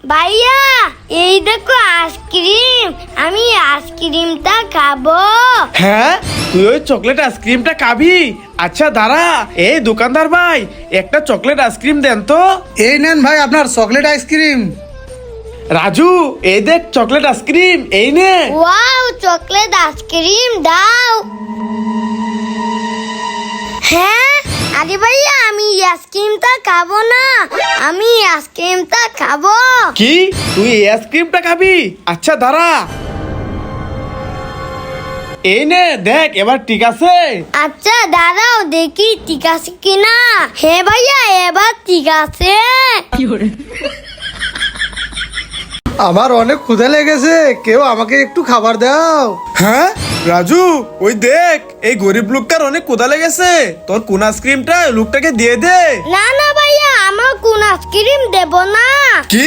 ভাইয়া এই দেখো আইসক্রিম, আমি আইসক্রিমটা খাবো। হ্যাঁ, তুই ওই চকলেট আইসক্রিমটা খাবি? আচ্ছা দাঁড়া, এই দোকানদার ভাই একটা চকলেট আইসক্রিম দেন তো। এই নেন ভাই আপনার চকলেট আইসক্রিম। রাজু, এই দেখ চকলেট আইসক্রিম, এই নে। ওয়াও, চকলেট আইসক্রিম দাও। হ্যাঁ, আরে ভাইয়া আমি আইসক্রিমটা খাবো না, আমি আইসক্রিমটা খাবো। কি, তুই এই আইসক্রিমটা খাবি? আচ্ছা দাঁড়া, এই নে দেখ, এবার ঠিক আছে। আচ্ছা দাঁড়াও দেখি ঠিক আছে কিনা। হ্যাঁ ভাইয়া এবার ঠিক আছে। আমার অনেক ক্ষুধা লেগেছে, কেউ আমাকে একটু খাবার দাও। হ্যাঁ রাজু, ওই দেখ এই গরিব লোকটার অনেক ক্ষুধা লেগেছে, তোর কোন আইসক্রিমটা লোকটাকে দিয়ে দে। না না ভাইয়া, আমার কোন আইসক্রিম দেব না। কি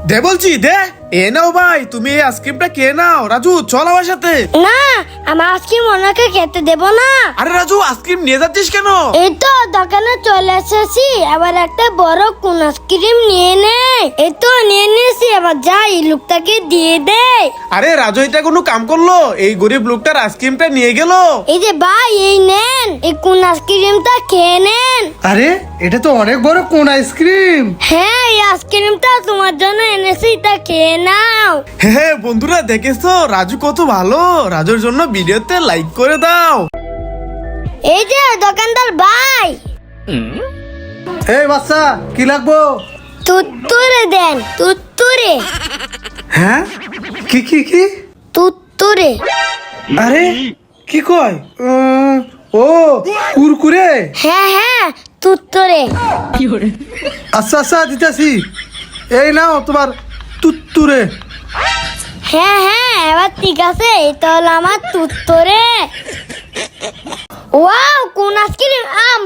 দে বলছি, দে। এ নাও ভাই, তুমি এই আইসক্রিমটা কে নাও। রাজু চল আমার সাথে। না, আমার আইসক্রিম ওনাকে খেতে দেব না। আরে রাজু, আইসক্রিম নিয়ে যাচ্ছিস কেন? এই তো দোকানে চলে এসেছি, এবার একটা বড় কোন আইসক্রিম নিয়ে নে। এই তো নিয়ে নিয়েছি, এবার যাই লোকটাকে দিয়ে দে। আরে রাজু, এটা কোনো কাম করলো? এই গরিব লোকটার আইসক্রিমটা নিয়ে গেল। এই যে ভাই এই নেন, এই কোন আইসক্রিমটা খেয়ে নেন। আরে এটা তো অনেক বড় কোন আইসক্রিম। হ্যাঁ, এই আইসক্রিমটা তোমার জন্য এনেছি, তা খেয়ে নাও। হ্যাঁ বন্ধুরা, দেখেছো রাজু কত ভালো? রাজুর জন্য ভিডিওতে লাইক করে দাও। এই যে দোকানদার ভাই, এই বাচ্চা কি লাগবো? তুত্তুরে দেন, তুত্তুরে হ্যাঁ, কি কি কি? তুত্তুরে। আরে কি কয়? ও কুরকুরে। হ্যাঁ হ্যাঁ, তুত্তুরে। আচ্ছা আচ্ছা দিতেছি, এই নাও তোমার তুত্তুরে। হ্যাঁ হ্যাঁ, এবার ঠিক আছে, এটা হলো আমার তুত্তুরে। ওয়াও, কোন আইসক্রিম আম।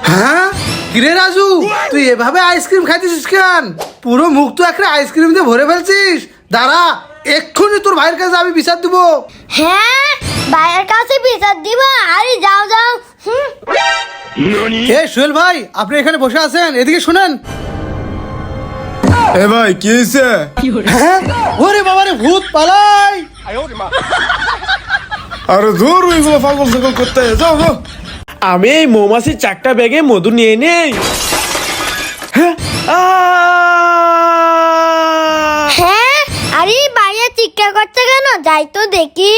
হ্যাঁ কিরে রাজু, তুই এভাবে আইসক্রিম খাইতেছিস কেন? পুরো মুখ তো একটা আইসক্রিম দিয়ে ভরে ফেলছিস। দাঁড়া, এক্ষুনি তোর ভাইয়ের কাছে আমি বিচার দিব। হ্যাঁ, ভাইয়ের কাছে বিচার দিবা? আরে যাও যাও। এ সোহেল ভাই, আপনি এখানে বসে আছেন, এদিকে শুনেন। এ ভাই কি হয়েছে? হ্যাঁ, ওরে বাবারে, ভূত পালাই। আরে ধুর, ওইগুলো পাগল ছাগল করতে যাও যাও। আমি এই মৌমাছির চারটা ব্যাগে মধু নিয়ে নেই। হ্যাঁ, হ্যাঁ, আরে ভাইয়া চিৎকার করছে কেন? যাই তো দেখি।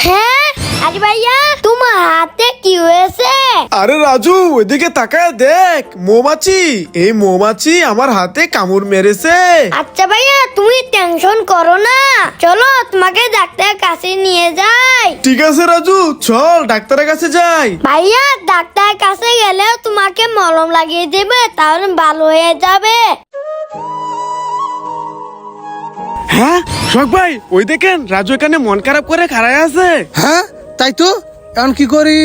হ্যাঁ, আরে ভাইয়া তোমার হাতে কি হয়েছে? আরে রাজু, ওইদিকে তাকায় দেখ, মৌমাছি। এই মৌমাছি আমার হাতে কামড় মেরেছে। আচ্ছা ভাইয়া, তুমি টেনশন করো না, চলো তোমাকে ডাক্তারের কাছে নিয়ে যাই। ঠিক আছে রাজু, চল ডাক্তারের কাছে যাই। ভাইয়া ডাক্তারের কাছে গেলেও তোমাকে মলম লাগিয়ে দেবে, তাহলে ভালো হয়ে যাবে। হ্যাঁ শোক ভাই, ওই দেখেন রাজু এখানে মন খারাপ করে খাড়ায় আছে। হ্যাঁ তাই তো, এখন কি করি?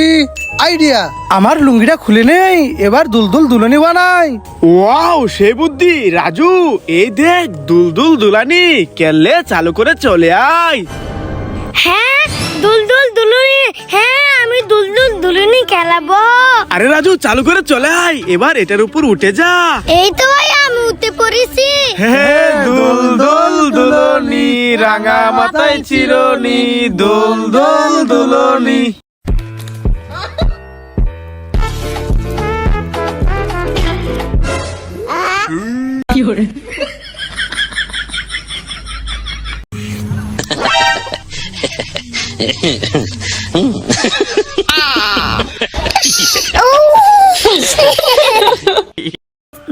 আইডিয়া, আমার লুঙ্গিটা খুলে নেই, এবার দুলদুল দুলনি বানাই। ওয়াও, সেই বুদ্ধি রাজু। এই দেখ দুলদুল দুলানি, কেলে চালু করে চলে আয়। হ্যাঁ, দুলদুল দুলুনি। হ্যাঁ, আমি দুলদুল দুলুনি খেলাবো। আরে রাজু, চালু করে চলে আয়, এবার এটার উপর উঠে যা। এই তো ভাইয়া আমি উঠে পড়েছি। হ্যাঁ, দুলদুল দুলনি, রাঙা মাথায় চিরনি, দুলদুল দুলনি।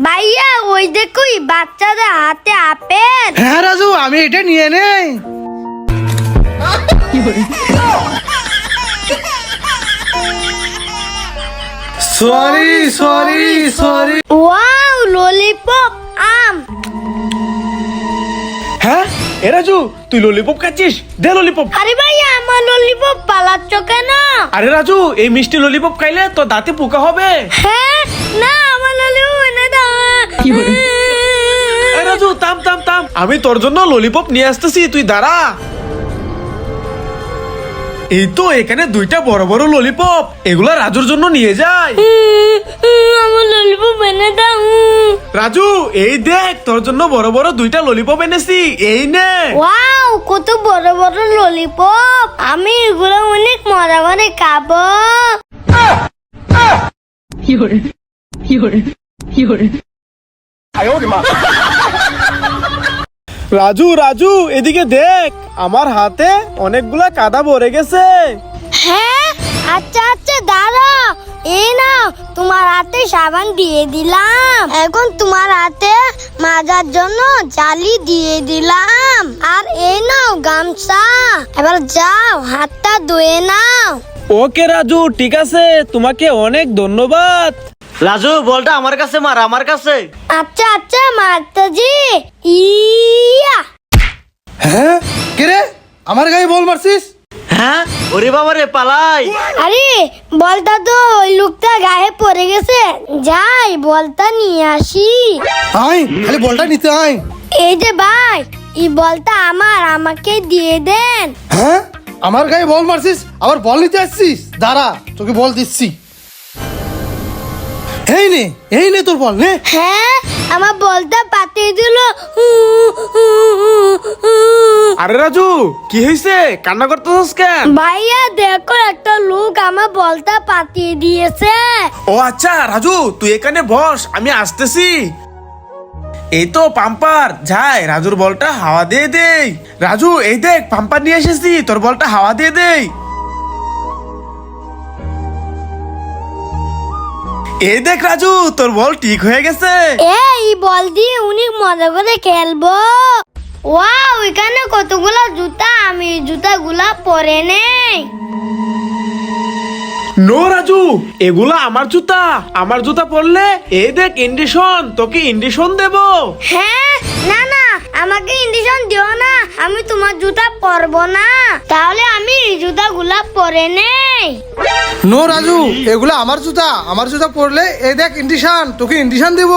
ভাইয়া ওই দেখো বাচ্চাদের হাতে আপেল। হ্যাঁ রাজু, আমি এটা নিয়ে নেই। Sorry sorry sorry. Wow, lollipop আম। হ্যাঁ এ রাজু, তুই ললিপপ খাচ্ছিস? দে ললিপপ। আরে ভাইয়া আমার ললিপপ পালাচ্ছ কেন? আরে রাজু, এই মিষ্টি ললিপপ খাইলে তোর দাঁতে পোকা হবে। হ্যাঁ, না আমার ললিপপ এনে দাও। এই রাজু, থাম থাম থাম, আমি তোর জন্য ললিপপ নিয়ে আসতেছি, তুই দাঁড়া। এই তো এখানে দুইটা বড় বড় ললিপপ, এগুলা রাজুর জন্য নিয়ে যায়। আমার ললিপপ এনে দাও। রাজু এই দেখ তোর জন্য বড় বড় দুইটা ললিপপ এনেছি, এই নে। ওয়াও, কত বড় বড় ললিপপ! আমি এগুলো অনেক মজা করে খাবো। রাজু রাজু এদিকে দেখ, আমার হাতে অনেকগুলা কাদা ভরে গেছে। হ্যাঁ, আচ্ছা আচ্ছা দাঁড়া। এই নাও, তোমার হাতে সাবান দিয়ে দিলাম। এখন তোমার হাতে মাজার জন্য জালি দিয়ে দিলাম। আর এই নাও গামছা। এবার যাও, হাতটা ধুয়ে নাও। ওকে রাজু, ঠিক আছে, তোমাকে অনেক ধন্যবাদ। রাজু বলটা আমার কাছে মার, আমার কাছে। আচ্ছা আচ্ছা মাতাজি। ইয়া! হ্যাঁ কিরে আমার গায়ে বল মারছিস? হ্যাঁ, ওরে বাবা রে, পালাই। আরে বলটা তো ওই লোকটা গায়ে পড়ে গেছে, যাই বলটা নিয়ে আসি। আয় খালি বলটা নিতে আয়। এই যে ভাই, এই বলটা আমাকে দিয়ে দেন। হ্যাঁ আমার গায়ে বল মারছিস, আবার বল নিতে আসছিস? দাঁড়া তোকে বল দিচ্ছি। এই নে তোর বল নে। হ্যাঁ, আমার বলটা পাঠিয়ে দিল। আরে রাজু কি হয়েছে, কান্না করতেছিস কেন? ভাইয়া দেখো, একটা লোক আমার বলটা পাঠিয়ে দিয়েছে। ও আচ্ছা রাজু, তুই এখানে বস, আমি আসতেছি। এই তো পাম্পার, যাই রাজুর বলটা হাওয়া দিয়ে দেই। রাজু এই দেখ, পাম্পার নিয়ে এসেছি, তোর বলটা হাওয়া দিয়ে দেই। এই দেখ রাজু, তোর বল ঠিক হয়ে গেছে। এই বল দিয়ে অনেক মজা করে খেলবো। ওয়াও, এখানে কতগুলা জুতা, আমি জুতাগুলা পরে নেই। নো রাজু, এগুলা আমার জুতা, আমার জুতা পরলে এই দেখ ইন্ডিশন, তোকে ইন্ডিশন দেব। হ্যাঁ, না না, আমাকে ইন্ডিশন দিও না, আমি তোমার জুতা পরবো না। তাহলে আমি এই জুতাগুলা পরে নেই। নো রাজু, এগুলো আমার জুতা পরলে এই দেখ ইন্ডিশন, তোকে ইন্ডিশন দেব।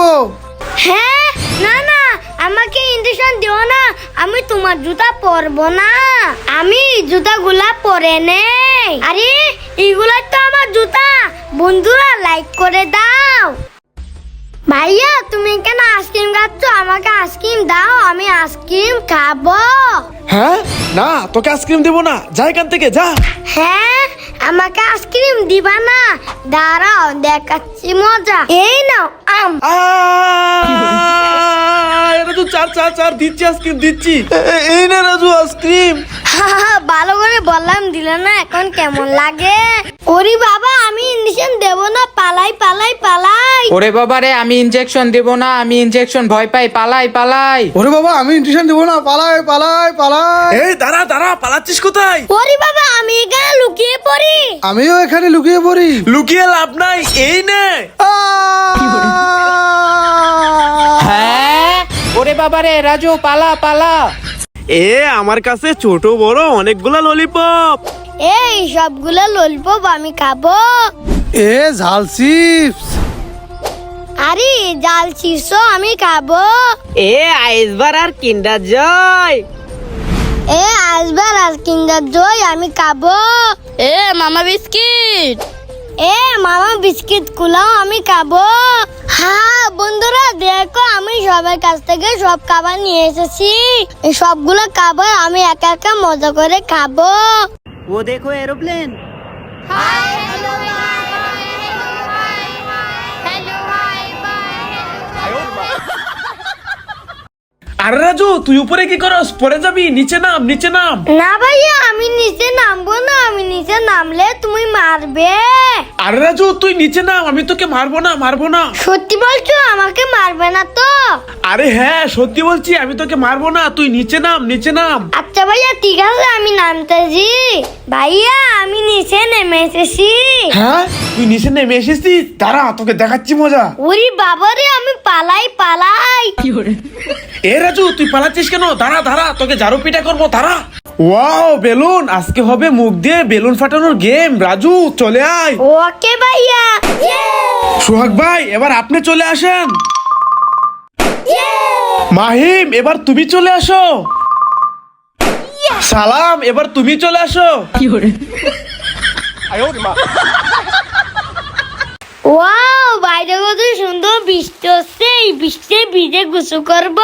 হ্যাঁ, না না, আমাকে ইন্ডিশন দিও না, আমি তোমার জুতা পরবো না। আমি এই জুতাগুলা পরে নেই। আরে এইগুলা তো আমার জুতা। বন্ধুরা লাইক করে দাও। ভাইয়া তুমি কেন আইসক্রিম খাচ্ছ? আমাকে আইসক্রিম দাও, আমি আইসক্রিম খাবো। হ্যাঁ না, তোকে আইসক্রিম দেবো না, যা এখান থেকে যা। হ্যাঁ, আমাকে আইসক্রিম দিবা না? দাঁড়াও, দেখাচ্ছি মজা। এই নাও আম। রাজু চার চার চার দিচ্ছি, আইসক্রিম দিচ্ছি। এই না রাজু আইসক্রিম। ভালো করে বললাম, দিল না, এখন কেমন লাগে? ওরে বাবা, আমি ইঞ্জেকশন দেব না, পালাই পালাই পালাই। ওরে বাবা রে, আমি ইনজেকশন দেব না, আমি ইনজেকশন ভয় পাই, পালাই পালাই। ওরে বাবা আমি ইন্ডিশন দেবো না, পালাই পালাই পালাই। এই দাঁড়া দাঁড়া, পালাচ্ছিস কোথায়? ওরে বাবা, আমি এখানে লুকিয়ে পড়ি। আমিও এখানে লুকিয়ে পড়ি। লুকিয়ে লাভ নাই, এই নে। হ্যাঁ, ওরে বাবা রে, রাজু পালা পালা। এ আমার কাছে ছোট বড় অনেকগুলা ললিপপ। এই সবগুলো ললিপপ আমি খাবো। এ ঝাল চিপস। আরে জাল চিপস আমি খাবো। এ আইসবার আর কিন্ডার জয়। এ আসবার আর কিন্ডার জয় আমি খাবো। এ মামা বিস্কিট। এ মামা বিস্কিট গুলাও আমি খাবো। হ্যাঁ বন্ধুরা দেখো, আমি সবার কাছ থেকে সব খাবার নিয়ে এসেছি। এই সবগুলো খাবার আমি একা একা মজা করে খাবো। ও দেখো এরোপ্লেন। আরে রাজু তুই উপরে কি করস? পরে যাবি, নিচে নাম, নিচে নাম। না ভাইয়া, আমি নিচে নামবো না, আমি নিচে নামলে তুমি মারবে। আরে রাজু তুই নিচে নাম, আমি তোকে মারবো না, মারবো না। সত্যি বলছো, আমাকে মারবে না তো? আরে হ্যাঁ সত্যি বলছি, আমি তোকে মারবো না, তুই নিচে নাম, নিচে নাম। আচ্ছা ভাইয়া ঠিক আছে, আমি নামতেছি। ভাইয়া আমি নিচে নেমে এসেছি। হ্যাঁ তুই নিচে নেমে এসেছিস, দাঁড়া তোকে দেখাচ্ছি মজা। ওরে বাবারে, আমি পালাই পালাই। এ রাজু তুই পালাচ্ছিস কেন? দাঁড়া দাঁড়া, তোকে ঝাড়ু পিটা করবো, দাঁড়া। ওয়াও বেলুন, আজকে হবে মুখ দিয়ে বেলুন ফাটানোর গেম। রাজু চলে আয়। ওকে ভাইয়া। সোহাগ ভাই এবার আপনি চলে আসেন। মাহিম এবার তুমি চলে আসো। সালাম, এবার তুমি চলে আসো। ওয়াও, বাইরে কত সুন্দর বৃষ্টি হচ্ছে। এই বৃষ্টিতে ভিজে গোসল করব।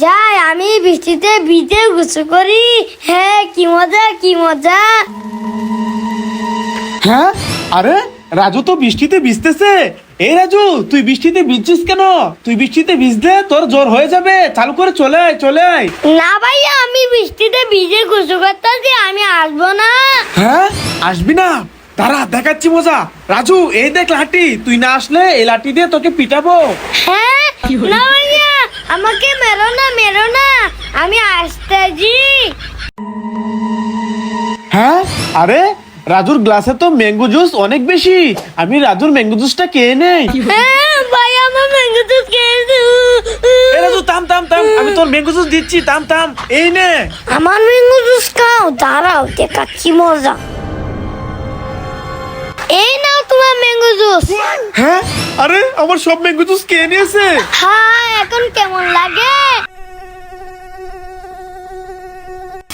যাই, আমি বৃষ্টিতে ভিজে গোসল করি। হ্যাঁ, কি মজা, কি মজা। হ্যাঁ, আরে রাজু তো বৃষ্টিতে ভিজতেছে। এই রাজু, তুই বৃষ্টিতে ভিজছিস কেন? তুই বৃষ্টিতে ভিজলে তোর জ্বর হয়ে যাবে। চালু করে চলে আয়, চলে আয়। না ভাইয়া, আমি বৃষ্টিতে ভিজে গোসল করতেছি, আমি আসবো না। হ্যাঁ, আসবি না? দাঁড়া, দেখাচ্ছি মজা। রাজু, এই দেখ লাঠি। তুই না আসলে এই লাঠি দিয়ে তোকে পিটাবো। হ্যাঁ, না ভাইয়া, আমাকে মেরো না, মেরো না, আমি আসতেছি। হ্যাঁ, আরে রাজুর গ্লাসে তো ম্যাঙ্গো জুস অনেক বেশি। আমি রাজুর ম্যাঙ্গো জুসটা খেয়ে নেই। হ্যাঁ ভাইয়া, আমার ম্যাঙ্গো জুস খেয়েছি। এই রাজু, থাম থাম থাম, আমি তোর ম্যাঙ্গো জুস দিচ্ছি। থাম থাম, এই নে। আমার ম্যাঙ্গো জুস খাও, দাঁড়াও, দেখাচ্ছি মজা। এই নাও তোমার ম্যাঙ্গো জুস। হ্যাঁ, আরে আমার সব ম্যাঙ্গো জুস খেয়ে নিয়েছে। হ্যাঁ, এখন কেমন লাগে?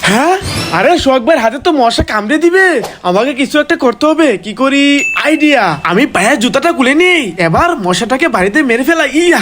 হ্যাঁ, আরে শোকবার হাতে তো মশা কামড়ে দিবে। আমাকে কিছু একটা করতে হবে। কি করি? আইডিয়া, আমি পায়ের জুতাটা খুলে নিই, এবার মশাটাকে বাড়িতে মেরে ফেলা। ইয়া